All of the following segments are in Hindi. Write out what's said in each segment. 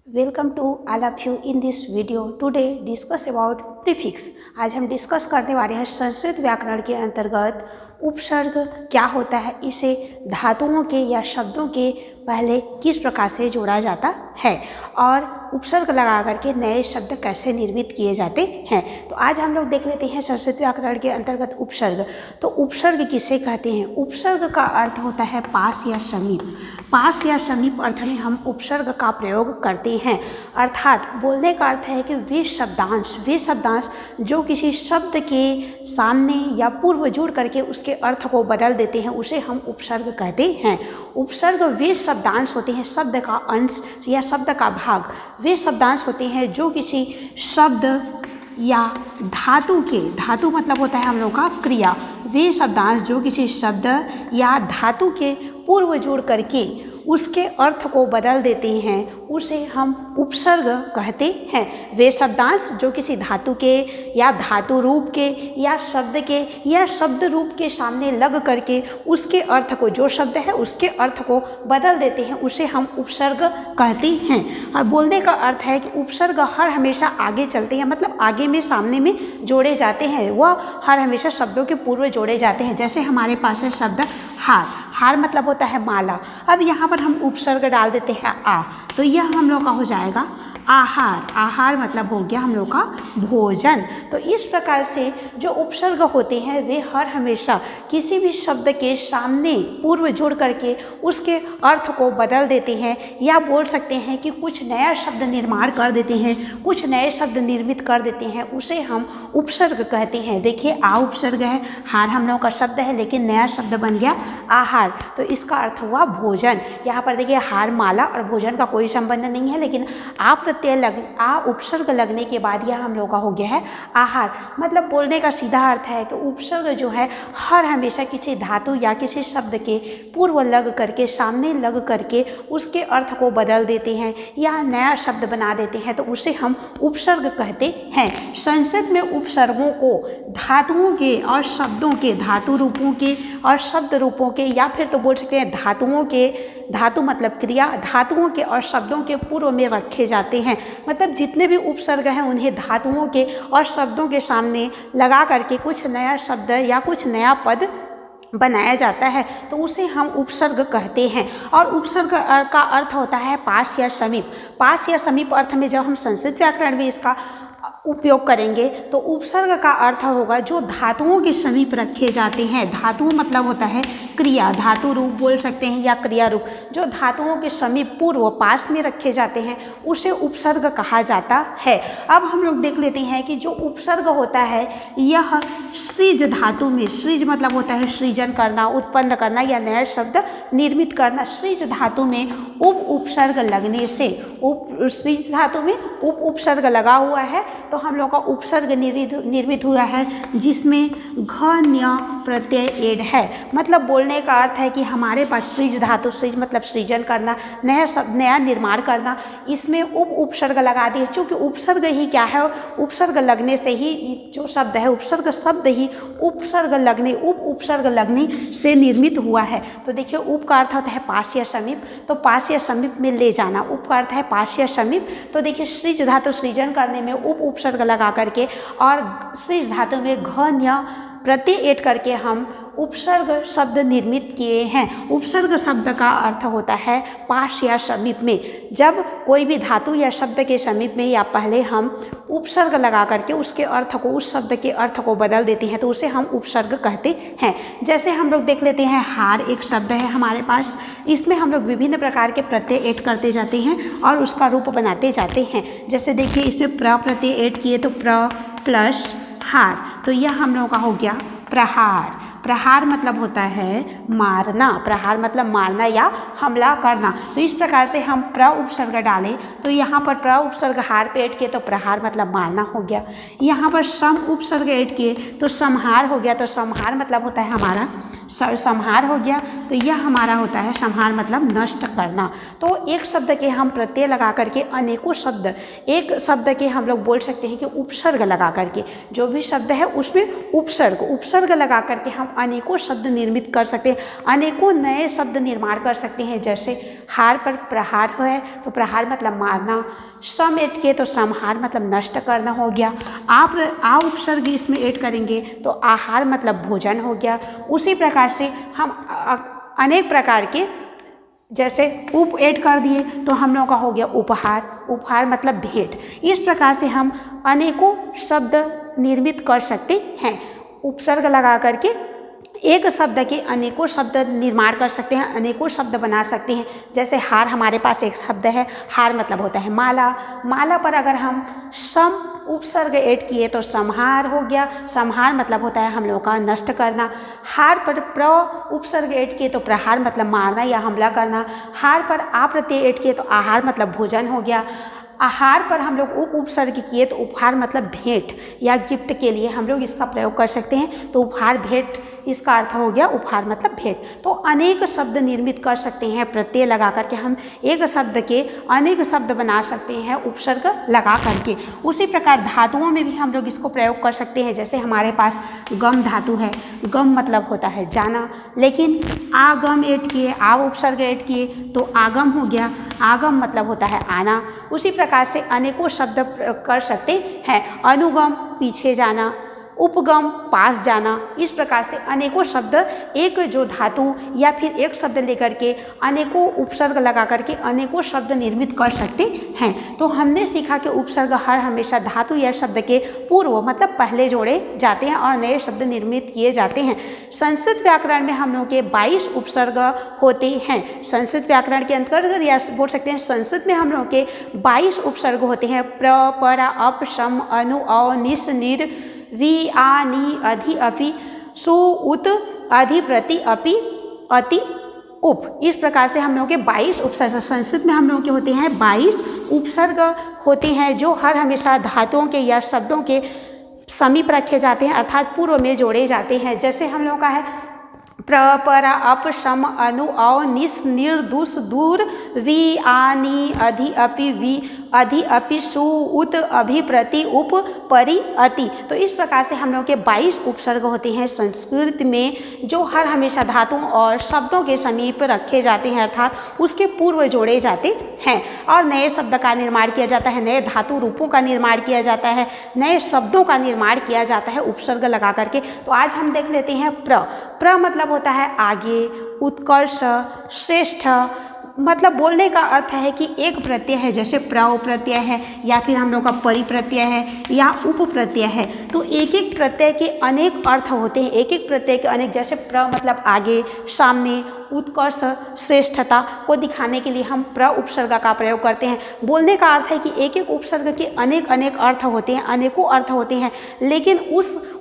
Welcome to all of you in this video. Today discuss about prefix. आज हम डिस्कस करने वाले हैं संस्कृत व्याकरण के अंतर्गत उपसर्ग क्या होता है, इसे धातुओं के या शब्दों के पहले किस प्रकार से जोड़ा जाता है और उपसर्ग लगा करके नए शब्द कैसे निर्मित किए जाते हैं। तो आज हम लोग देख लेते हैं संस्कृत व्याकरण के अंतर्गत उपसर्ग। तो उपसर्ग किसे कहते हैं? उपसर्ग का अर्थ होता है पास या समीप। पास या समीप अर्थ में हम उपसर्ग का प्रयोग करते हैं, अर्थात बोलने का अर्थ है कि वे शब्दांश जो किसी शब्द के सामने या पूर्व जुड़ करके उसके अर्थ को बदल देते हैं, उसे हम उपसर्ग कहते हैं। उपसर्ग वे शब्दांश होते हैं, शब्द का अंश या शब्द का भाग। वे शब्दांश होते हैं जो किसी शब्द या धातु मतलब होता है हम लोग का क्रिया। वे शब्दांश जो किसी शब्द या धातु के पूर्व जोड़ करके उसके अर्थ को बदल देते हैं, उसे हम उपसर्ग कहते हैं। वे शब्दांश जो किसी धातु के या धातु रूप के या शब्द के या शब्द रूप के सामने लग करके उसके अर्थ को, जो शब्द है उसके अर्थ को बदल देते हैं, उसे हम उपसर्ग कहते हैं। और बोलने का अर्थ है कि उपसर्ग हर हमेशा आगे चलते हैं, मतलब आगे में सामने में जोड़े जाते हैं। वह हर हमेशा शब्दों के पूर्व जोड़े जाते हैं। जैसे हमारे पास है शब्द हार। हार मतलब होता है माला। अब यहाँ पर हम उपसर्ग डाल देते हैं आ, तो यह हम लोग का हो जाएगा आहार। आहार मतलब हो गया हम लोग का भोजन। तो इस प्रकार से जो उपसर्ग होते हैं वे हर हमेशा किसी भी शब्द के सामने पूर्व जोड़ करके उसके अर्थ को बदल देते हैं, या बोल सकते हैं कि कुछ नया शब्द निर्माण कर देते हैं, कुछ नए शब्द निर्मित कर देते हैं, उसे हम उपसर्ग कहते हैं। देखिए आ उपसर्ग है, हार हम लोग का शब्द है लेकिन नया शब्द बन गया आहार, तो इसका अर्थ हुआ भोजन। यहाँ पर देखिए हार माला और भोजन का कोई संबंध नहीं है, लेकिन आ उपसर्ग लगने के बाद यह हम लोग का हो गया है आहार। मतलब बोलने का सीधा अर्थ है कि उपसर्ग जो है हर हमेशा किसी धातु या किसी शब्द के पूर्व लग करके, सामने लग करके उसके अर्थ को बदल देते हैं या नया शब्द बना देते हैं, तो उसे हम उपसर्ग कहते हैं। संस्कृत में उपसर्गों को धातुओं के और शब्दों के, धातु रूपों के और शब्द रूपों के, या फिर तो बोल सकते हैं धातुओं के, धातु मतलब क्रिया, धातुओं के और शब्दों के पूर्व में रखे जाते हैं। मतलब जितने भी उपसर्ग हैं उन्हें धातुओं के और शब्दों के सामने लगा करके कुछ नया शब्द या कुछ नया पद बनाया जाता है, तो उसे हम उपसर्ग कहते हैं। और उपसर्ग का अर्थ होता है पास या समीप। पास या समीप अर्थ में जब हम संस्कृत व्याकरण में इसका उपयोग करेंगे तो उपसर्ग का अर्थ होगा जो धातुओं के समीप रखे जाते हैं। धातु मतलब होता है क्रिया, धातु रूप बोल सकते हैं या क्रिया रूप, जो धातुओं के समीप पूर्व पास में रखे जाते हैं उसे उपसर्ग कहा जाता है। अब हम लोग देख लेते हैं कि जो उपसर्ग होता है यह सृज धातु में, सृज मतलब होता है सृजन करना, उत्पन्न करना या नया शब्द निर्मित करना। सृज धातु में उपसर्ग लगने से, सृज धातु में उपसर्ग लगा हुआ है तो हम लोग का उपसर्ग निर्मित हुआ है जिसमें घ न्य प्रत्यय एड है। मतलब बोलने का अर्थ है कि हमारे पास सृज धातु, सृज मतलब सृजन करना, नया शब्द, नया निर्माण करना, इसमें उपसर्ग लगा दिए। चूँकि उपसर्ग ही क्या है, उपसर्ग लगने से ही जो शब्द है, उपसर्ग शब्द ही उपसर्ग लगने से निर्मित हुआ है। तो देखिए उप का अर्थ होता है पास या समीप, तो पास या समीप में ले जाना, उप का अर्थ है पास या समीप। तो देखिए सृज धातु सृजन करने में उपसर्ग लगा करके और सृज धातु में घ न्य प्रत्यय ऐड करके हम उपसर्ग शब्द निर्मित किए हैं। उपसर्ग शब्द का अर्थ होता है पास या समीप में। जब कोई भी धातु या शब्द के समीप में या पहले हम उपसर्ग लगा करके उसके अर्थ को, उस शब्द के अर्थ को बदल देते हैं, तो उसे हम उपसर्ग कहते हैं। जैसे हम लोग देख लेते हैं हार एक शब्द है हमारे पास, इसमें हम लोग विभिन्न प्रकार के प्रत्यय ऐड करते जाते हैं और उसका रूप बनाते जाते हैं। जैसे देखिए इसमें प्र प्रत्यय ऐड किए तो प्र प्लस हार, तो यह हम लोग का हो गया प्रहार। प्रहार मतलब होता है मारना, प्रहार मतलब मारना या हमला करना। तो इस प्रकार से हम प्र उपसर्ग डालें तो यहाँ पर प्र उपसर्ग हार पे ऐड किए तो प्रहार मतलब मारना हो गया। यहाँ पर सम उपसर्ग ऐड किए तो संहार हो गया। तो संहार मतलब होता है हमारा संहार हो गया, तो यह हमारा होता है संहार मतलब नष्ट करना। तो एक शब्द के हम प्रत्यय लगा करके अनेकों शब्द, एक शब्द के हम लोग बोल सकते हैं कि उपसर्ग लगा करके, जो भी शब्द है उसमें उपसर्ग लगा करके हम अनेकों शब्द निर्मित कर सकते हैं, अनेकों नए शब्द निर्माण कर सकते हैं। जैसे हार पर प्रहार है तो प्रहार मतलब मारना, सम ऐड किए तो समहार मतलब नष्ट करना हो गया। आप आ उपसर्ग इसमें ऐड करेंगे तो आहार मतलब भोजन हो गया। उसी प्रकार से हम अनेक प्रकार के जैसे उप ऐड कर दिए तो हम लोगों का हो गया उपहार, उपहार मतलब भेंट। इस प्रकार से हम अनेकों शब्द निर्मित कर सकते हैं। उपसर्ग लगा करके एक शब्द के अनेकों शब्द निर्माण कर सकते हैं, अनेकों शब्द बना सकते हैं। जैसे हार हमारे पास एक शब्द है, हार मतलब होता है माला, माला पर अगर हम सम उपसर्ग ऐड किए तो समहार हो गया, समहार मतलब होता है हम लोगों का नष्ट करना। हार पर प्र उपसर्ग ऐड किए तो प्रहार मतलब मारना या हमला करना। हार पर आ प्रत्यय ऐड किए तो आहार मतलब भोजन हो गया। आहार पर हम लोग उपसर्ग किए तो उपहार मतलब भेंट या गिफ्ट के लिए हम लोग इसका प्रयोग कर सकते हैं। तो उपहार भेंट इसका अर्थ हो गया उपहार मतलब भेंट। तो अनेक शब्द निर्मित कर सकते हैं, प्रत्यय लगा करके हम एक शब्द के अनेक शब्द बना सकते हैं उपसर्ग लगा करके। उसी प्रकार धातुओं में भी हम लोग इसको प्रयोग कर सकते हैं। जैसे हमारे पास गम धातु है, गम मतलब होता है जाना, लेकिन आगम ऐड किए, आ उपसर्ग ऐड किए तो आगम हो गया, आगम मतलब होता है आना। उसी प्रकार से अनेकों शब्द कर सकते हैं। अनुगम पीछे जाना, उपगम पास जाना। इस प्रकार से अनेकों शब्द एक जो धातु या फिर एक शब्द लेकर के अनेकों उपसर्ग लगा करके अनेकों शब्द निर्मित कर सकते हैं। तो हमने सीखा कि उपसर्ग हर हमेशा धातु या शब्द के पूर्व मतलब पहले जोड़े जाते हैं और नए शब्द निर्मित किए जाते हैं। संस्कृत व्याकरण में हम लोग के 22 उपसर्ग होते हैं। संस्कृत व्याकरण के अंतर्गत या बोल सकते हैं संस्कृत में हम लोग के 22 उपसर्ग होते हैं। प्र, पर, अप, सम, अनु, अव, निस, निर, वि, आ, नी, अधि, अपि, सु, उत, अधि, प्रति, अपि, अति, उप। इस प्रकार से हम लोग के 22 उपसर्ग संस्कृत में हम लोग के होते हैं 22 उपसर्ग होते हैं जो हर हमेशा धातुओं के या शब्दों के समीप रखे जाते हैं अर्थात पूर्व में जोड़े जाते हैं। जैसे हम लोग का है प्र, पर, अप, सम, अनु, अव, निस, निर, दुस, दूर, वि, आ, नी, अधि, अपि, वि, अधि, अपि, सु, उत, अभि, प्रति, उप, परि, अति। तो इस प्रकार से हम लोग के 22 उपसर्ग होते हैं संस्कृत में जो हर हमेशा धातुओं और शब्दों के समीप रखे जाते हैं अर्थात उसके पूर्व जोड़े जाते हैं। और नए शब्द का निर्माण किया जाता है, नए धातु रूपों का निर्माण किया जाता है, नए शब्दों का निर्माण किया जाता है उपसर्ग लगा करके। तो आज हम देख लेते हैं प्र। प्र मतलब होता है आगे, उत्कर्ष, श्रेष्ठ। मतलब बोलने का अर्थ है कि एक प्रत्यय है, जैसे प्र प्रत्यय है या फिर हम लोग का परि प्रत्यय है या उप प्रत्यय है। तो एक एक प्रत्यय के अनेक अर्थ होते हैं, एक एक प्रत्यय के अनेक। जैसे प्र मतलब आगे, सामने, उत्कर्ष, श्रेष्ठता को दिखाने के लिए हम प्र उपसर्ग का प्रयोग करते हैं। बोलने का अर्थ है कि एक एक उपसर्ग के अनेक अनेक अर्थ होते हैं, अनेकों अर्थ होते हैं, लेकिन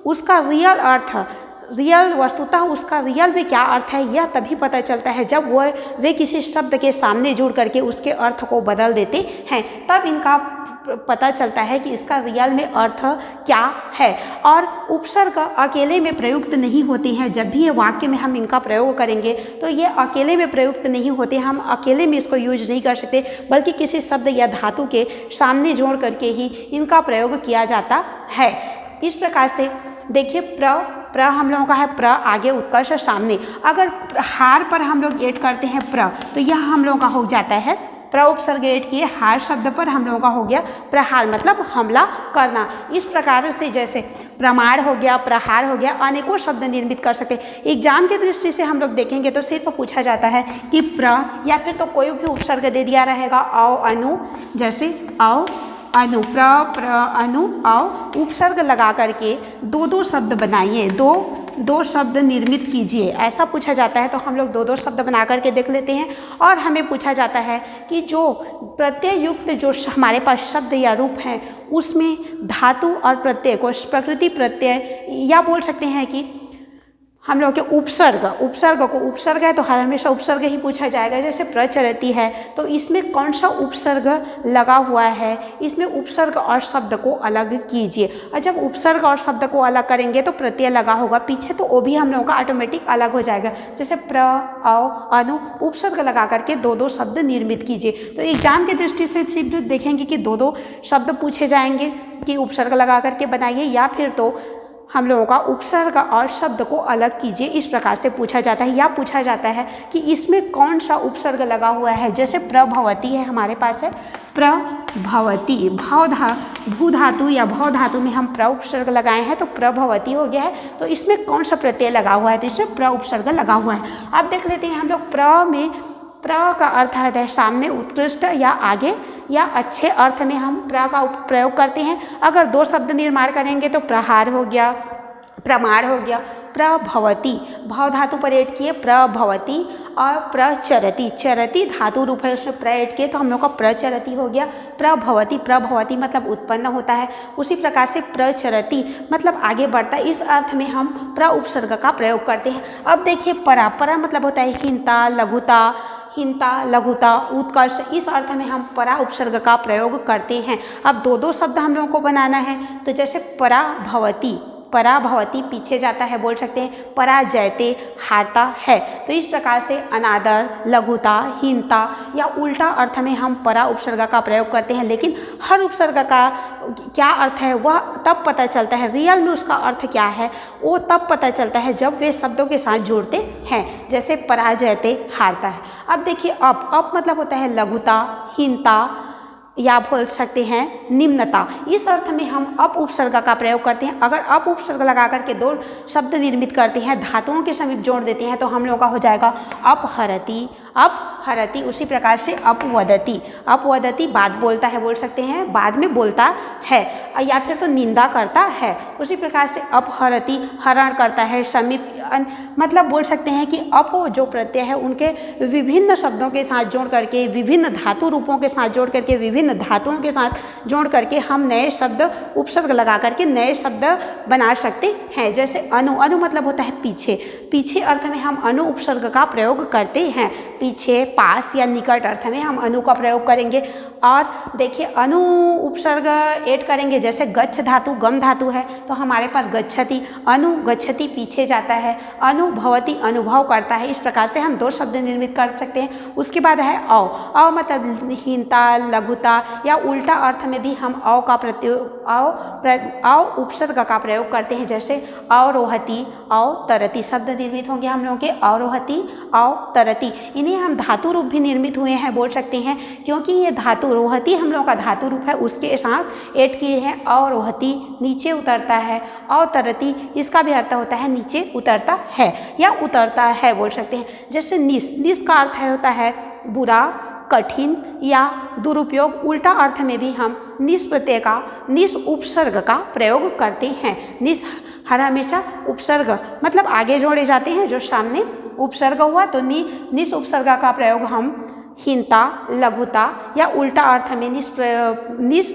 उसका रियल अर्थ, रियल वस्तुतः उसका रियल में क्या अर्थ है यह तभी पता चलता है जब वे किसी शब्द के सामने जुड़ करके उसके अर्थ को बदल देते हैं, तब इनका पता चलता है कि इसका रियल में अर्थ क्या है। और उपसर्ग अकेले में प्रयुक्त नहीं होते हैं। जब भी ये वाक्य में हम इनका प्रयोग करेंगे तो ये अकेले में प्रयुक्त नहीं होते, हम अकेले में इसको यूज नहीं कर सकते, बल्कि किसी शब्द या धातु के सामने जोड़ करके ही इनका प्रयोग किया जाता है। इस प्रकार से देखिए प्र हम लोगों का है प्र आगे, उत्कर्ष सामने। अगर हार पर हम लोग ऐड करते हैं प्र तो यह हम लोगों का हो जाता है प्र उपसर्ग ऐड किए हार शब्द पर हम लोगों का हो गया प्रहार मतलब हमला करना। इस प्रकार से जैसे प्रमाण हो गया, प्रहार हो गया, अनेकों शब्द निर्मित कर सकते। एग्जाम की दृष्टि से हम लोग देखेंगे तो सिर्फ पूछा जाता है कि प्र या फिर तो कोई भी उपसर्ग दे दिया रहेगा, अव, अनु, जैसे अव, अनु, प्र, अनु, अव, उपसर्ग लगा करके दो शब्द बनाइए, दो शब्द निर्मित कीजिए, ऐसा पूछा जाता है। तो हम लोग दो शब्द बना करके देख लेते हैं। और हमें पूछा जाता है कि जो प्रत्यय युक्त जो हमारे पास शब्द या रूप हैं उसमें धातु और प्रत्यय को प्रकृति प्रत्यय या बोल सकते हैं कि हम लोग के उपसर्ग को उपसर्ग है तो हर हमेशा उपसर्ग ही पूछा जाएगा। जैसे प्रचरती है तो इसमें कौन सा उपसर्ग लगा हुआ है, इसमें उपसर्ग और शब्द को अलग कीजिए। और जब उपसर्ग और शब्द को अलग करेंगे तो प्रत्यय लगा होगा पीछे, तो वो भी हम लोगों का ऑटोमेटिक अलग हो जाएगा। जैसे प्र, अव, अनु, उपसर्ग लगा करके दो शब्द निर्मित कीजिए। तो एग्जाम की दृष्टि से सिर्फ देखेंगे कि दो शब्द पूछे जाएंगे कि उपसर्ग लगा करके बनाइए, या फिर तो हम लोगों का उपसर्ग और शब्द को अलग कीजिए, इस प्रकार से पूछा जाता है। या पूछा जाता है कि इसमें कौन सा उपसर्ग लगा हुआ है। जैसे प्रभवती है, हमारे पास है प्रभवती, भू धातु या भव धातु में हम प्र उपसर्ग लगाए हैं तो प्रभवती हो गया है। तो इसमें कौन सा प्रत्यय लगा हुआ है, तो इसमें प्र उपसर्ग लगा हुआ है। अब देख लेते हैं हम लोग प्र में, प्र का अर्थ है सामने, उत्कृष्ट या आगे या अच्छे अर्थ में हम प्र का प्रयोग करते हैं। अगर दो शब्द निर्माण करेंगे तो प्रहार हो गया, प्रमाण हो गया। प्रभवती, भव धातु पर ऐड किए प्रभवती, और प्रचरति, चरति धातु रूप है उसमें प्र ऐड किए तो हम लोग का प्रचरति हो गया। प्रभवती, प्रभवती मतलब उत्पन्न होता है। उसी प्रकार से प्रचरति मतलब आगे बढ़ता है, इस अर्थ में हम प्र उपसर्ग का प्रयोग करते हैं। अब देखिए परा, परा मतलब होता है हीनता, लघुता, हीनता, लघुता, उत्कर्ष, इस अर्थ में हम परा उपसर्ग का प्रयोग करते हैं। अब दो दो शब्द हम लोगों को बनाना है, तो जैसे पराभवती, पराभवती पीछे जाता है, बोल सकते हैं पराजयते, हारता है। तो इस प्रकार से अनादर, लघुता, हीनता या उल्टा अर्थ में हम परा उपसर्ग का प्रयोग करते हैं। लेकिन हर उपसर्ग का क्या अर्थ है वह तब पता चलता है, रियल में उसका अर्थ क्या है वो तब पता चलता है जब वे शब्दों के साथ जुड़ते हैं। जैसे पराजयते, हारता है। अब देखिए अप मतलब होता है लघुता, हीनता या बोल सकते हैं निम्नता, इस अर्थ में हम अप उपसर्ग का प्रयोग करते हैं। अगर अप उपसर्ग लगा करके दो शब्द निर्मित करते हैं, धातुओं के समीप जोड़ देते हैं तो हम लोगों का हो जाएगा अपहरति, अपहरति। उसी प्रकार से अपवदति, अपवदति बात बोलता है, बोल सकते हैं बाद में बोलता है, या फिर तो निंदा करता है। उसी प्रकार से अपहरति हरण करता है, समीप मतलब बोल सकते हैं कि अप जो प्रत्यय है उनके विभिन्न शब्दों के साथ जोड़ करके, विभिन्न धातु रूपों के साथ जोड़ करके, विभिन्न धातुओं के साथ जोड़ करके हम नए शब्द उपसर्ग लगा करके नए शब्द बना सकते हैं। जैसे अनु, अनु मतलब होता है पीछे, पीछे अर्थ में हम अनु उपसर्ग का प्रयोग करते हैं। पीछे, पास या निकट अर्थ में हम अनु का प्रयोग करेंगे। और देखिए अनु उपसर्ग ऐड करेंगे, जैसे गच्छ धातु गम धातु है तो हमारे पास गच्छति, अनु गच्छति पीछे जाता है, अनुभवति अनुभव करता है। इस प्रकार से हम दो शब्द निर्मित कर सकते हैं। उसके बाद है औ, औ मतलब हीनता, लघुता या उल्टा अर्थ में भी हम औ का औ उपसर्ग का प्रयोग करते हैं। जैसे अवरोहति, अवतरति शब्द निर्मित होंगे हम लोगों के, अवरोहति, अवतरति। इन्हें हम धातु रूप भी निर्मित हुए हैं, बोल सकते हैं, क्योंकि ये धातु रोहति हम लोगों का धातु रूप है, उसके साथ ऐड किए हैं। अवरोहति नीचे उतरता है, अवतरति इसका भी अर्थ होता है नीचे उतरता है या उतरता है, बोल सकते हैं। जैसे निस, निस का अर्थ होता है बुरा, कठिन या दुरुपयोग। उल्टा अर्थ में भी हम निस प्रत्यय का, निस उपसर्ग का प्रयोग करते हैं। निस हर हमेशा उपसर्ग मतलब आगे जोड़े जाते हैं, जो सामने उपसर्ग हुआ तो निस उपसर्ग का प्रयोग हम हीनता, लघुता या उल्टा अर्थ में निस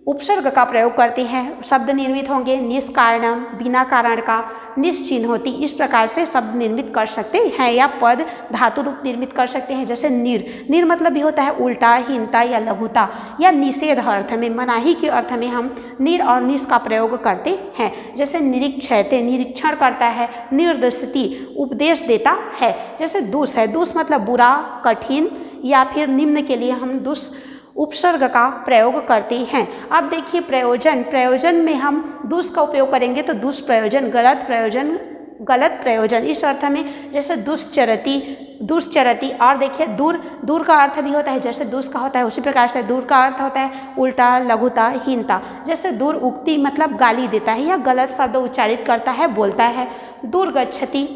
उपसर्ग का प्रयोग करते हैं। शब्द निर्मित होंगे निष्कारणम, बिना कारण का, निश्चिन्होति। इस प्रकार से शब्द निर्मित कर सकते हैं या पद धातु रूप निर्मित कर सकते हैं। जैसे निर, निर मतलब भी होता है उल्टा, हीनता या लघुता या निषेध अर्थ में, मनाही के अर्थ में हम निर और निस का प्रयोग करते हैं। जैसे निरीक्षयते निरीक्षण करता है, निर्दिशति उपदेश देता है। जैसे दुष है, दुष मतलब बुरा, कठिन या फिर निम्न के लिए हम दुष उपसर्ग का प्रयोग करते हैं। अब देखिए प्रयोजन, प्रयोजन में हम दुष का उपयोग करेंगे तो दुष्प्रयोजन, गलत प्रयोजन, गलत प्रयोजन इस अर्थ में। जैसे दुष्चरति, दुष्चरति। और देखिए दूर, दूर का अर्थ भी होता है, जैसे दुष्ट का होता है उसी प्रकार से दूर का अर्थ होता है उल्टा, लघुता, हीनता। जैसे दूर उक्ति मतलब गाली देता है या गलत शब्द उच्चारित करता है, बोलता है। दुर्गच्छति,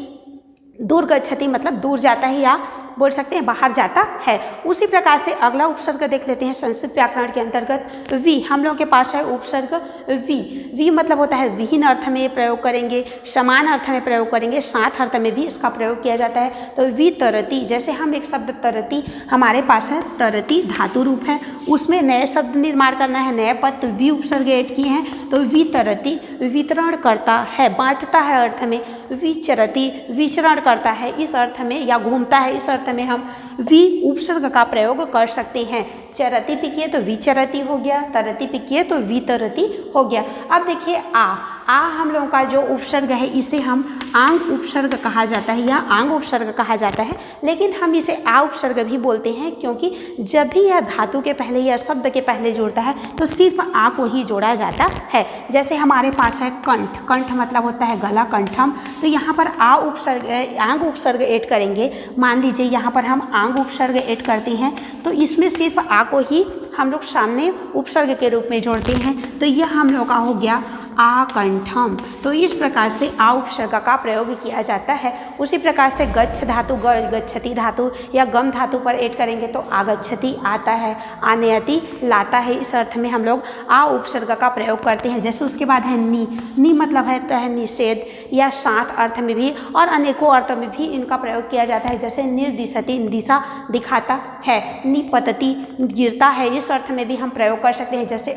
दुर्गच्छति मतलब दूर जाता है या बोल सकते हैं बाहर जाता है। उसी प्रकार से अगला उपसर्ग देख लेते हैं संस्कृत व्याकरण के अंतर्गत वी। हम लोगों के पास है उपसर्ग वी। वी मतलब होता है विहीन अर्थ में प्रयोग करेंगे, समान अर्थ में प्रयोग करेंगे, साथ अर्थ में भी इसका प्रयोग किया जाता है। तो वी तरति, जैसे हम एक शब्द तरति हमारे पास है, तरति धातु रूप है, उसमें नए शब्द निर्माण करना है, नए पद, तो वी उपसर्ग ऐड किए हैं। तो वी तरति वितरण करता है, बांटता है अर्थ में। विचरति विचरण करता है इस अर्थ में या घूमता है इस अर्थ में हम वी उपसर्ग का प्रयोग कर सकते हैं। चरती पे किए तो विचरती हो गया, तरती पे किए तो वितरती हो गया। अब देखिए आ हम लोगों का जो उपसर्ग है इसे हम आंग उपसर्ग कहा जाता है या आंग उपसर्ग कहा जाता है, लेकिन हम इसे आ उपसर्ग भी बोलते हैं क्योंकि जब भी यह धातु के पहले या शब्द के पहले जुड़ता है तो सिर्फ आ को ही जोड़ा जाता है। जैसे हमारे पास है कंठ, कंठ मतलब होता है गला, कंठम, तो यहाँ पर आ उपसर्ग आंग उपसर्ग ऐड करेंगे। मान लीजिए यहाँ पर हम आंग उपसर्ग ऐड करते हैं तो इसमें सिर्फ आ को ही हम लोग सामने उपसर्ग के रूप में जोड़ते हैं, तो यह हम लोग का हो गया आकंठम। तो इस प्रकार से आ उपसर्ग का प्रयोग किया जाता है। उसी प्रकार से गच्छ धातु, गच्छति धातु या गम धातु पर ऐड करेंगे तो आगच्छति आता है, आनयति लाता है, इस अर्थ में हम लोग आ उपसर्ग का प्रयोग करते हैं। जैसे उसके बाद है नी मतलब है निषेध या साथ अर्थ में भी और अनेकों अर्थों में भी इनका प्रयोग किया जाता है। जैसे निर्दिशति दिशा दिखाता है, निपतति गिरता है, इस अर्थ में भी हम प्रयोग कर सकते हैं। जैसे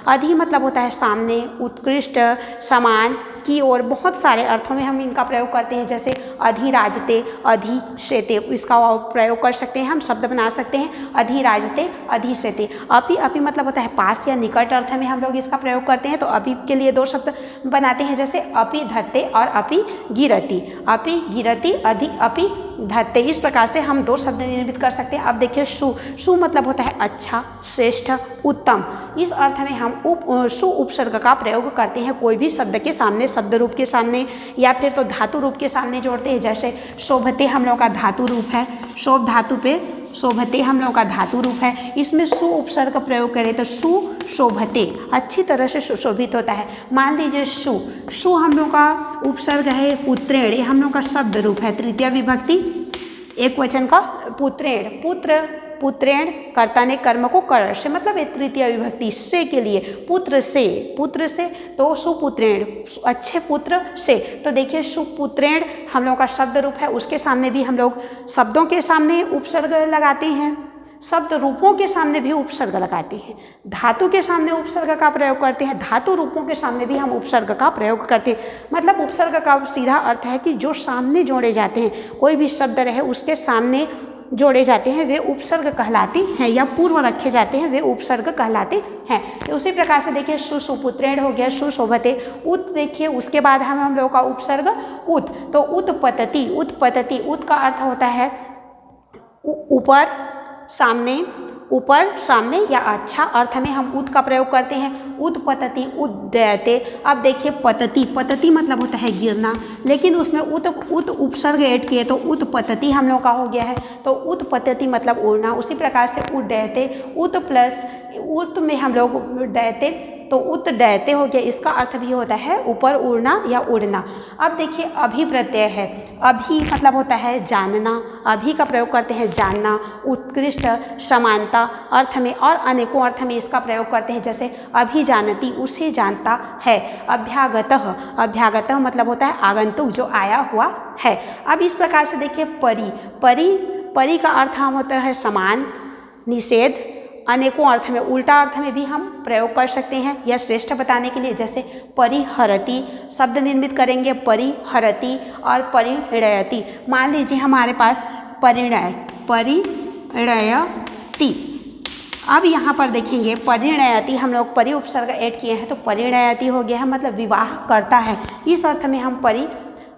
अधि मतलब होता है सामने, उत्कृष्ट, समान की ओर, बहुत सारे अर्थों में हम इनका प्रयोग करते हैं। जैसे अधिराजते, अधिशेते, इसका प्रयोग कर सकते हैं, हम शब्द बना सकते हैं अधिराजते, अधिशेते। अपि मतलब होता है पास या निकट अर्थ में हम लोग इसका प्रयोग करते हैं, तो अपि के लिए दो शब्द बनाते हैं, जैसे अपि धत्ते और अपि गिरति। अपि गिरति, अपि धत्ते, इस प्रकार से हम दो शब्द निर्मित कर सकते हैं। अब देखिए सु मतलब होता है अच्छा, श्रेष्ठ, उत्तम, इस अर्थ में हम सु उपसर्ग का प्रयोग करते हैं कोई भी शब्द के सामने, शब्द रूप के सामने या फिर तो धातु रूप के सामने जोड़ते हैं। जैसे शोभते हम लोग का धातु रूप है, शोभ धातु पे शोभते हम लोग का धातु रूप है, इसमें सु उपसर्ग प्रयोग करें तो सुशोभते, अच्छी तरह से सुशोभित होता है। मान लीजिए सु हम लोग का उपसर्ग है पुत्रेण, ये हम लोग का शब्द रूप है, तृतीय विभक्ति एक वचन का पुत्रेण, पुत्रेण कर्ता ने कर्म को कर से मतलब एक तृतीय विभक्ति से के लिए पुत्र से तो सुपुत्रेण, अच्छे पुत्र से। तो देखिए सुपुत्रेण हम लोग का शब्द रूप है, उसके सामने भी हम लोग शब्दों के सामने उपसर्ग लगाते हैं, शब्द रूपों के सामने भी उपसर्ग लगाते हैं, धातु के सामने उपसर्ग का प्रयोग करते हैं, धातु रूपों के सामने भी हम उपसर्ग का प्रयोग करते हैं। मतलब उपसर्ग का सीधा अर्थ है कि जो सामने जोड़े जाते हैं, कोई भी शब्द रहे उसके सामने जोड़े जाते हैं वे उपसर्ग कहलाते हैं, या पूर्व रखे जाते हैं वे उपसर्ग कहलाते हैं। तो उसी प्रकार से देखिए सुपुत्रेण हो गया, सुशोभते, उत देखिए उसके बाद हम लोग का उपसर्ग उत, तो उत्पतति, उत का अर्थ होता है ऊपर सामने या अच्छा अर्थ में हम उत का प्रयोग करते हैं। उत्पतति, उद्यते। अब देखिए पतति मतलब होता है गिरना, लेकिन उसमें उत उपसर्ग ऐड किए तो उत्पतति हम लोग का हो गया है, तो उत्पतति मतलब उड़ना। उसी प्रकार से उड्डयते, उत प्लस उत में हम लोग डयते तो उत्डयते हो गया, इसका अर्थ भी होता है ऊपर उड़ना या उड़ना। अब देखिए अभि प्रत्यय है, अभि मतलब होता है जानना, अभि का प्रयोग करते हैं जानना, उत्कृष्ट, समानता अर्थ में और अनेकों अर्थ में इसका प्रयोग करते हैं। जैसे अभिजानती, उसे जानता है। अभ्यागतः मतलब होता है आगंतुक, जो आया हुआ है। अब इस प्रकार से देखिए परि का अर्थ हम होता है समान, निषेध, अनेकों अर्थ में, उल्टा अर्थ में भी हम प्रयोग कर सकते हैं या श्रेष्ठ बताने के लिए। जैसे परिहरति, शब्द निर्मित करेंगे परिहरति और परिणयति। मान लीजिए हमारे पास परिणयति, अब यहाँ पर देखेंगे परिणयति, हम लोग परि उपसर्ग ऐड किए हैं तो परिणयति हो गया है, मतलब विवाह करता है, इस अर्थ में हम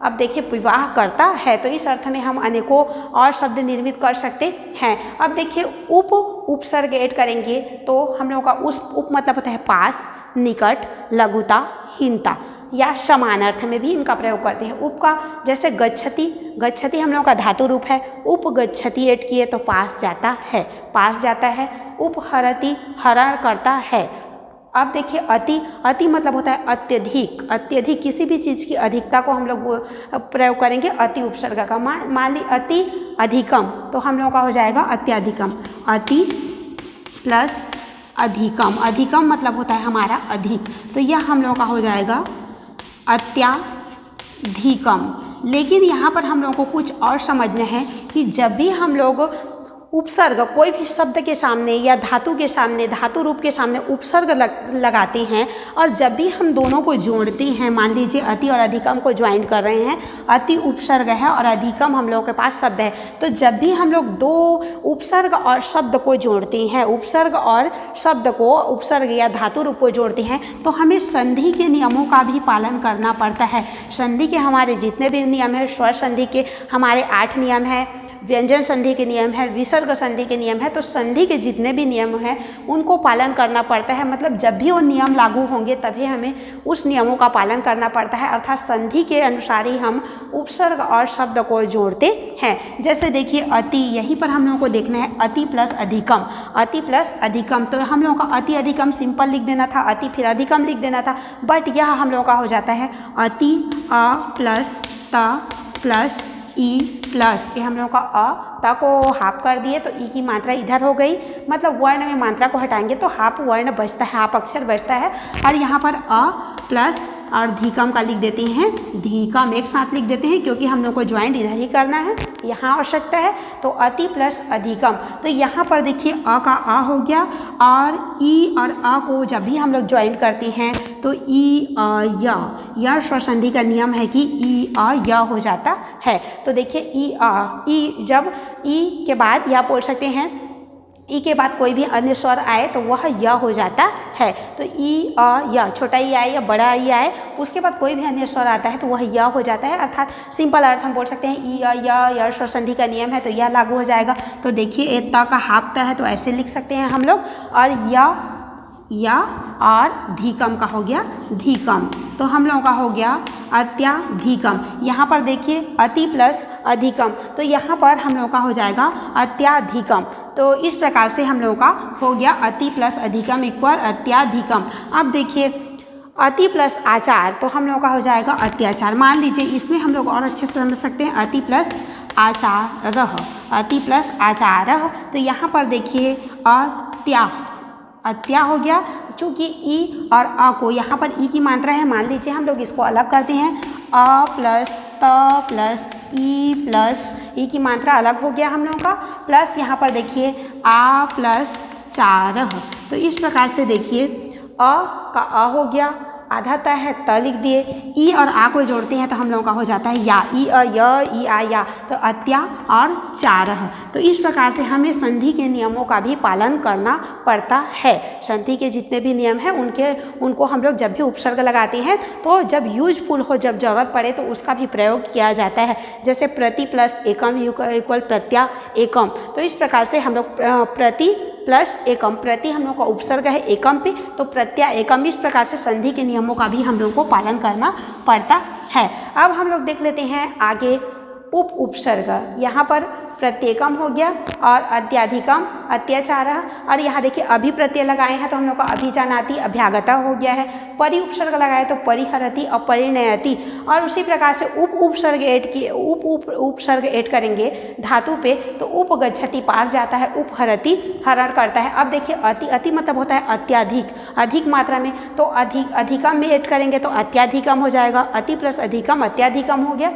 अब देखिए विवाह करता है, तो इस अर्थ में हम अनेकों और शब्द निर्मित कर सकते हैं। अब देखिए उपसर्ग ऐड करेंगे तो हम लोग का उप मतलब होता है पास, निकट, लघुता, हीनता या समान अर्थ में भी इनका प्रयोग करते हैं। उप का जैसे गच्छति हम लोग का धातु रूप है, उपगच्छति ऐड किए तो पास जाता है। उपहरति, हरण करता है। अब देखिए अति मतलब होता है अत्यधिक, किसी भी चीज़ की अधिकता को हम लोग प्रयोग करेंगे अति उपसर्ग का। मान ली अति अधिकम, तो हम लोग का हो जाएगा अत्यधिकम, अति प्लस अधिकम मतलब होता है हमारा अधिक, तो यह हम लोग का हो जाएगा अत्याधिकम। लेकिन यहाँ पर हम लोग को कुछ और समझना है कि जब भी हम लोग उपसर्ग कोई भी शब्द के सामने या धातु के सामने, धातु रूप के सामने उपसर्ग लगाते हैं और जब भी हम दोनों को जोड़ते हैं, मान लीजिए अति और अधिकम को ज्वाइन कर रहे हैं, अति उपसर्ग है और अधिकम हम लोगों के पास शब्द है, तो जब भी हम लोग दो उपसर्ग और शब्द को जोड़ते हैं, उपसर्ग और शब्द को, उपसर्ग या धातु रूप को जोड़ते हैं, तो हमें संधि के नियमों का भी पालन करना पड़ता है। संधि के हमारे जितने भी नियम हैं, स्वर संधि के हमारे 8 नियम हैं, व्यंजन संधि के नियम है, विसर्ग संधि के नियम है, तो संधि के जितने भी नियम हैं उनको पालन करना पड़ता है। मतलब जब भी वो नियम लागू होंगे तभी हमें उस नियमों का पालन करना पड़ता है, अर्थात संधि के अनुसार ही हम उपसर्ग और शब्द को जोड़ते हैं। जैसे देखिए अति, यहीं पर हम लोगों को देखना है अति प्लस अधिकम, अति प्लस अधिकम, तो हम लोगों का अति अधिकम सिंपल लिख देना था, अति फिर अधिकम लिख देना था, बट यह हम लोगों का हो जाता है अति अ प्लस त प्लस ई प्लस, ये हम लोगों का अ ता को हाफ कर दिए तो ई की मात्रा इधर हो गई, मतलब वर्ण में मात्रा को हटाएंगे तो हाफ वर्ण बचता है, हाफ अक्षर बचता है। और यहाँ पर अ प्लस और धीकम का लिख देते हैं, धीकम एक साथ लिख देते हैं क्योंकि हम लोग को ज्वाइंट इधर ही करना है, यहाँ आवश्यकता है। तो अति प्लस अधिकम, तो यहाँ पर देखिए अ का आ हो गया और ई और अ को जब भी हम लोग ज्वाइंट करते हैं तो ई अ या स्वर संधि का नियम है कि ई अ या हो जाता है। तो देखिए ई अ, ई जब ई के बाद या बोल सकते हैं ई के बाद कोई भी अन्य स्वर आए तो वह य हो जाता है। तो ई अ य, छोटा ई आए या बड़ा ई आए, उसके बाद कोई भी अन्य स्वर आता है तो वह य हो जाता है, अर्थात सिंपल अर्थ हम बोल सकते हैं ई अ य स्वर संधि का नियम है तो यह लागू हो जाएगा। तो देखिए त का हाफ त है तो ऐसे लिख सकते हैं हम लोग, और या और धीकम का हो गया धीकम, तो हम लोगों का हो गया अत्याधिकम। यहाँ पर देखिए अति प्लस अधिकम, तो यहाँ पर हम लोगों का हो जाएगा अत्याधिकम। तो इस प्रकार से हम लोगों का हो गया अति प्लस अधिकम इक्वल अत्याधिकम। अब देखिए अति प्लस आचार, तो हम लोगों का हो जाएगा अत्याचार। मान लीजिए इसमें हम लोग और अच्छे से समझ सकते हैं अति प्लस आचारः, अति प्लस आचारः, तो यहाँ पर देखिए अत्या हो गया, चूँकि ई और अ को यहाँ पर ई की मात्रा है, मान लीजिए हम लोग इसको अलग करते हैं, अ प्लस त प्लस ई प्लस ई की मात्रा अलग हो गया हम लोगों का, प्लस यहाँ पर देखिए आ प्लस चारह, तो इस प्रकार से देखिए अ का अ हो गया, आधा त है त लिख दिए, ई और आ को जोड़ते हैं तो हम लोगों का हो जाता है या, ई अ य ई आ या, तो अत्या और चारह। तो इस प्रकार से हमें संधि के नियमों का भी पालन करना पड़ता है। संधि के जितने भी नियम हैं उनको हम लोग जब भी उपसर्ग लगाते हैं तो जब यूजफुल हो, जब जरूरत पड़े तो उसका भी प्रयोग किया जाता है। जैसे प्रति प्लस एकम इक्वल प्रत्या एकम, तो इस प्रकार से हम लोग प्रति प्लस एकम, प्रति हम लोग का उपसर्ग है एकम पे, तो प्रत्या एकम, इस प्रकार से संधि के नियमों का भी हम लोग को पालन करना पड़ता है। अब हम लोग देख लेते हैं आगे उपसर्ग। यहाँ पर प्रत्येकम हो गया और अत्याधिकम अत्याचार, और यहाँ देखिए अभि प्रत्यय लगाए हैं तो हम लोग का अभिजानाति अभ्यागता हो गया है, परि उपसर्ग लगाए तो परिहरति और परिणयति, और उसी प्रकार से उपसर्ग ऐड किए, उपसर्ग ऐड करेंगे धातु पे तो उपगच्छति पार जाता है, उपहरति हरण करता है। अब देखिए अति मतलब होता है अत्याधिक, अधिक मात्रा में, तो अधिकम में ऐड करेंगे तो अत्याधिकम हो जाएगा, अति प्लस अधिकम अत्याधिकम हो गया,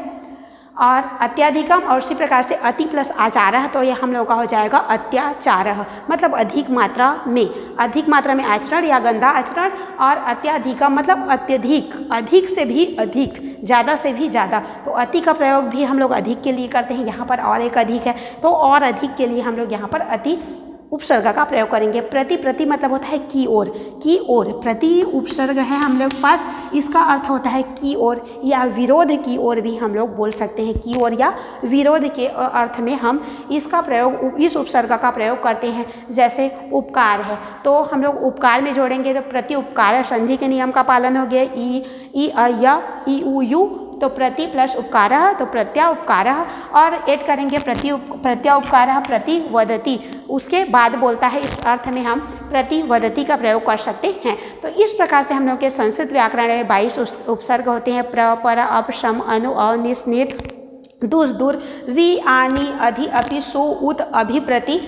और अत्याधिकम, और उसी प्रकार से अति प्लस आचारः, तो ये हम लोगों का हो जाएगा अत्याचारः, मतलब अधिक मात्रा में, अधिक मात्रा में आचरण या गंदा आचरण, और अत्याधिकम मतलब अत्यधिक, अधिक से भी अधिक, ज़्यादा से भी ज़्यादा, तो अति का प्रयोग भी हम लोग अधिक के लिए करते हैं। यहाँ पर और एक अधिक है तो और अधिक के लिए हम लोग यहाँ पर अति उपसर्ग का प्रयोग करेंगे। प्रति मतलब होता है की ओर, प्रति उपसर्ग है हम लोग पास, इसका अर्थ होता है की ओर या विरोध की ओर भी हम लोग बोल सकते हैं, की ओर या विरोध के अर्थ में हम इसका प्रयोग, इस उपसर्ग का प्रयोग करते हैं। जैसे उपकार है तो हम लोग उपकार में जोड़ेंगे तो प्रति उपकार, संधि के नियम का पालन हो गया, ई अ या ई उ यू, तो प्रति प्लस उपकारः तो प्रत्या उपकारः, और ऐड करेंगे प्रत्या उपकारः प्रति वदति, उसके बाद बोलता है, इस अर्थ में हम प्रति वदति का प्रयोग कर सकते हैं। तो इस प्रकार से हम लोग के संस्कृत व्याकरण में 22 उपसर्ग होते हैं, प्र पर अप शम अनु अ निस निर दुस दूर वि आनि अधि अपि सु उत अभि प्रति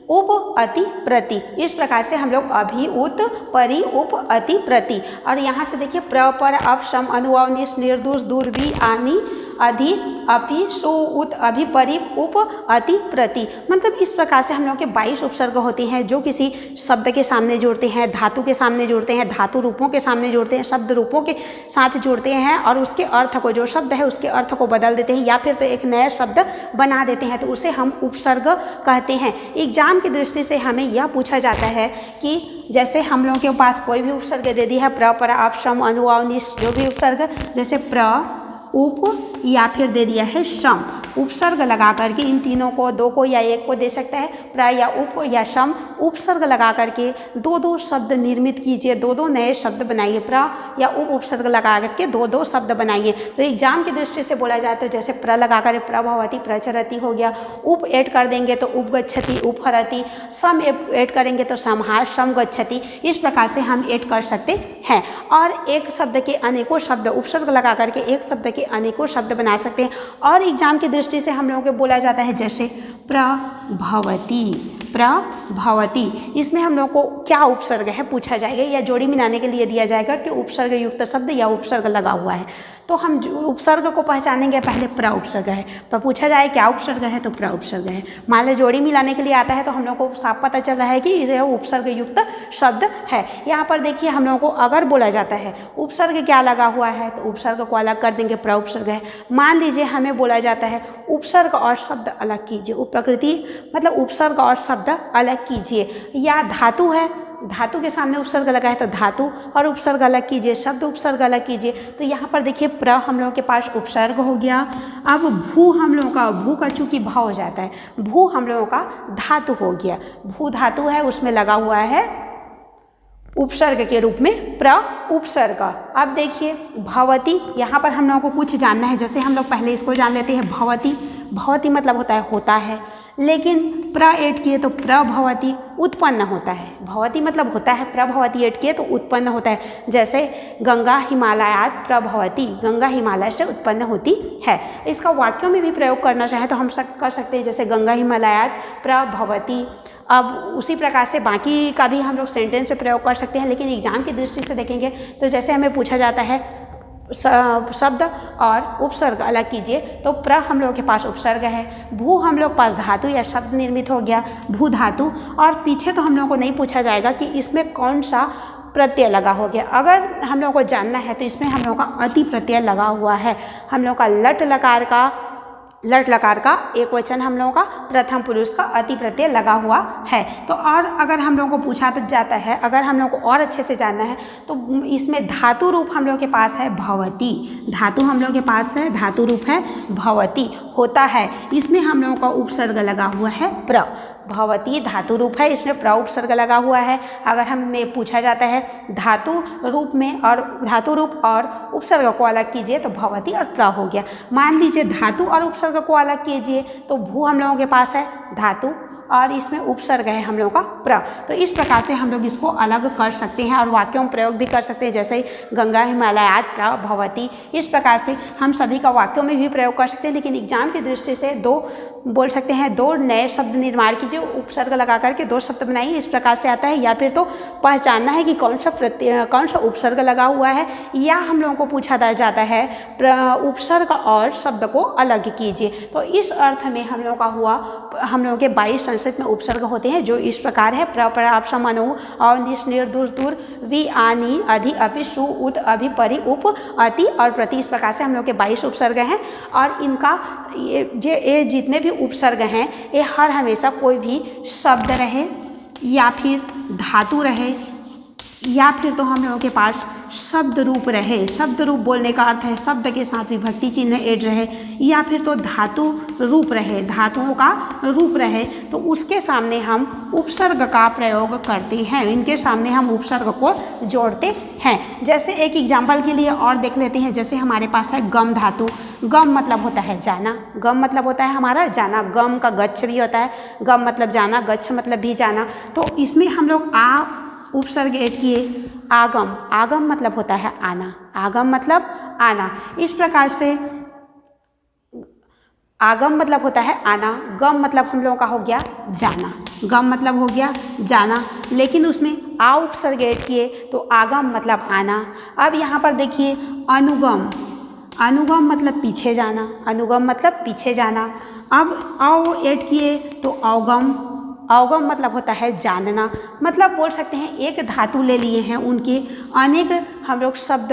उप अति प्रति, इस प्रकार से हम लोग अभि उत परि उप अति प्रति, और यहाँ से देखिए प्र पर अप शम अनु अव निस निर्दुष दूर वि आनि अधि अपि सु उत अभि परि उप अति प्रति। मतलब इस प्रकार से हम लोग के 22 उपसर्ग होते हैं जो किसी शब्द के सामने जुड़ते हैं, धातु के सामने जुड़ते हैं, धातु रूपों के सामने जुड़ते हैं, शब्द रूपों के साथ जुड़ते हैं और उसके अर्थ को, जो शब्द है उसके अर्थ को बदल देते हैं या फिर तो एक नया शब्द बना देते हैं, तो उसे हम उपसर्ग कहते हैं। एग्जाम की दृष्टि से हमें यह पूछा जाता है कि जैसे हम लोगों के पास कोई भी उपसर्ग दे दी है, प्र, पर, आप, सम, अनु, अव, निश, जो भी उपसर्ग, जैसे प्र, उप या फिर दे दिया है सम, उपसर्ग लगा करके इन तीनों को, दो को या एक को दे सकता है, प्र या उप या सम, उपसर्ग लगा करके दो दो शब्द निर्मित कीजिए, दो दो नए शब्द बनाइए, प्र या उप उपसर्ग लगा करके दो दो शब्द बनाइए। तो एग्जाम की दृष्टि से बोला जाए तो जैसे प्र लगा कर प्रभवती, प्रचरति हो गया, उप ऐड कर देंगे तो उप गच्छति, उप हरति, सम ऐड करेंगे तो समहार, सम गच्छति, इस प्रकार से हम ऐड कर सकते हैं। और एक शब्द के अनेकों शब्द, उपसर्ग लगा करके एक शब्द के अनेकों शब्द बना सकते हैं। और एग्जाम की दृष्टि से हम लोगों को बोला जाता है जैसे प्रभवती, प्रभवती, इसमें हम लोग को क्या उपसर्ग है पूछा जाएगा या जोड़ी मिलाने के लिए दिया जाएगा कि उपसर्ग युक्त शब्द या उपसर्ग लगा हुआ है। तो हम उपसर्ग को पहचानेंगे, पहले प्र उपसर्ग है, पर पूछा जाए क्या उपसर्ग है तो प्र उपसर्ग है। मान लो जोड़ी मिलाने के लिए आता है तो हम लोग को साफ पता चल रहा है कि यह उपसर्ग युक्त शब्द है। यहाँ पर देखिए हम लोगों को अगर बोला जाता है उपसर्ग क्या लगा हुआ है तो उपसर्ग को अलग कर देंगे, प्र उपसर्ग है। मान लीजिए हमें बोला जाता है उपसर्ग और शब्द अलग कीजिए, उपप्रकृति मतलब उपसर्ग और शब्द अलग कीजिए, या धातु है, धातु के सामने उपसर्ग लगा है तो धातु और उपसर्ग अलग कीजिए, शब्द उपसर्ग अलग कीजिए। तो यहाँ पर देखिए प्र हम लोगों के पास उपसर्ग हो गया। अब भू हम लोगों का, भू का चूंकि भाव हो जाता है, भू हम लोगों का धातु हो गया, भू धातु है उसमें लगा हुआ है उपसर्ग के रूप में प्र उपसर्ग। अब देखिए भवती, यहाँ पर हम लोगों को कुछ जानना है, जैसे हम लोग पहले इसको जान लेते हैं भवती, भवती मतलब होता है होता है, लेकिन प्र ऐड किए तो प्रभवती उत्पन्न होता है, भवती मतलब होता है, प्रभवती ऐड किए तो उत्पन्न होता है। जैसे गंगा हिमालयात प्रभवती, गंगा हिमालय से उत्पन्न होती है। इसका वाक्यों में भी प्रयोग करना चाहे तो हम कर सकते हैं, जैसे गंगा हिमालयात प्रभवती। अब उसी प्रकार से बाकी का भी हम लोग सेंटेंस में प्रयोग कर सकते हैं, लेकिन एग्जाम की दृष्टि से देखेंगे तो जैसे हमें पूछा जाता है शब्द और उपसर्ग अलग कीजिए, तो प्र हम लोगों के पास उपसर्ग है, भू हम लोग पास धातु या शब्द निर्मित हो गया, भू धातु, और पीछे तो हम लोगों को नहीं पूछा जाएगा कि इसमें कौन सा प्रत्यय लगा हो गया। अगर हम लोगों को जानना है तो इसमें हम लोगों का अति प्रत्यय लगा हुआ है, हम लोगों का लट लकार का एक वचन, हम लोगों का प्रथम पुरुष का अति प्रत्यय लगा हुआ है। तो और अगर हम लोगों को पूछा जाता है, अगर हम लोगों को और अच्छे से जानना है तो इसमें धातु रूप हम लोगों के पास है भवती, धातु हम लोगों के पास है, धातु रूप है भवती होता है, इसमें हम लोगों का उपसर्ग लगा हुआ है प्र, भवती धातु रूप है, इसमें प्र उपसर्ग लगा हुआ है। अगर हमें पूछा जाता है धातु रूप में और धातु रूप और उपसर्ग को अलग कीजिए तो भवती और प्र हो गया। मान लीजिए धातु और उपसर्ग को अलग कीजिए तो भू हम लोगों के पास है धातु और इसमें उपसर्ग है हम लोगों का प्र। तो इस प्रकार से हम लोग इसको अलग कर सकते हैं और वाक्यों में प्रयोग भी कर सकते हैं, जैसे गंगा हिमालयात प्र भवती, इस प्रकार से हम सभी का वाक्यों में भी प्रयोग कर सकते हैं। लेकिन एग्जाम की दृष्टि से दो बोल सकते हैं, दो नए शब्द निर्माण कीजिए, उपसर्ग लगा करके दो शब्द बनाइए, इस प्रकार से आता है। या फिर तो पहचानना है कि कौन सा उपसर्ग लगा हुआ है, या हम लोगों को पूछा जाता है उपसर्ग और शब्द को अलग कीजिए। तो इस अर्थ में हम लोगों का हुआ, हम लोगों के 22 संस्कृत में उपसर्ग होते हैं जो इस प्रकार है प्र, पर, आप, सम, अनु, अव, निश, निर्, दुर, दूर, वि, आनि, अधि, अपि, सु, उत, अभि, परि, उप, अति और प्रति, इस प्रकार से हम लोग के 22 उपसर्ग हैं। और इनका ये जितने भी उपसर्ग हैं ये हर हमेशा कोई भी शब्द रहे या फिर धातु रहे या फिर तो हम लोगों के पास शब्द रूप रहे, शब्द रूप बोलने का अर्थ है शब्द के साथ विभक्ति चिन्ह ऐड रहे, या फिर तो धातु रूप रहे, धातुओं का रूप रहे, तो उसके सामने हम उपसर्ग का प्रयोग करते हैं, इनके सामने हम उपसर्ग को जोड़ते हैं। जैसे एक एग्जाम्पल के लिए और देख लेते हैं, जैसे हमारे पास है गम धातु, गम मतलब होता है जाना, गम मतलब होता है हमारा जाना, गम का गच्छ भी होता है, गम मतलब जाना, गच्छ मतलब भी जाना। तो इसमें हम लोग आ उपसर्ग ऐड किए, आगम, आगम मतलब होता है आना, आगम मतलब आना, इस प्रकार से आगम मतलब होता है आना, गम मतलब हम लोगों का हो गया जाना, गम मतलब हो गया जाना, लेकिन उसमें आ उपसर्ग ऐड किए तो आगम मतलब आना। अब यहाँ पर देखिए अनुगम, अनुगम मतलब पीछे जाना, अनुगम मतलब पीछे जाना। अब अव ऐड किए तो अवगम, अवगम मतलब होता है जानना। मतलब बोल सकते हैं एक धातु ले लिए हैं, उनके अनेक हम लोग शब्द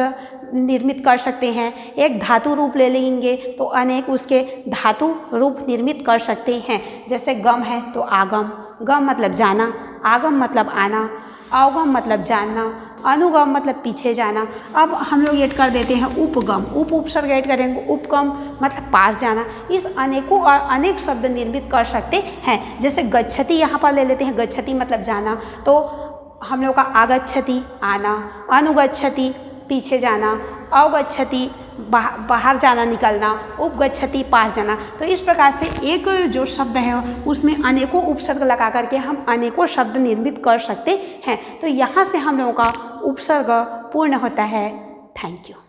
निर्मित कर सकते हैं। एक धातु रूप ले लेंगे तो अनेक उसके धातु रूप निर्मित कर सकते हैं। जैसे गम है तो आगम, गम मतलब जाना, आगम मतलब आना, अवगम मतलब जानना, अनुगम मतलब पीछे जाना। अब हम लोग ऐड कर देते हैं उपगम, उपसर्ग ऐड करेंगे, उपगम मतलब पास जाना। इस अनेकों और अनेक शब्द निर्मित कर सकते हैं। जैसे गच्छति यहाँ पर ले लेते हैं, गच्छति मतलब जाना, तो हम लोग का आगच्छति आना, अनुगच्छति पीछे जाना, अवगच्छति बाहर जाना निकलना, उपगच्छति पास जाना। तो इस प्रकार से एक जो शब्द है उसमें अनेकों उपसर्ग लगा करके हम अनेकों शब्द निर्मित कर सकते हैं। तो यहाँ से हम लोगों का उपसर्ग पूर्ण होता है। Thank you.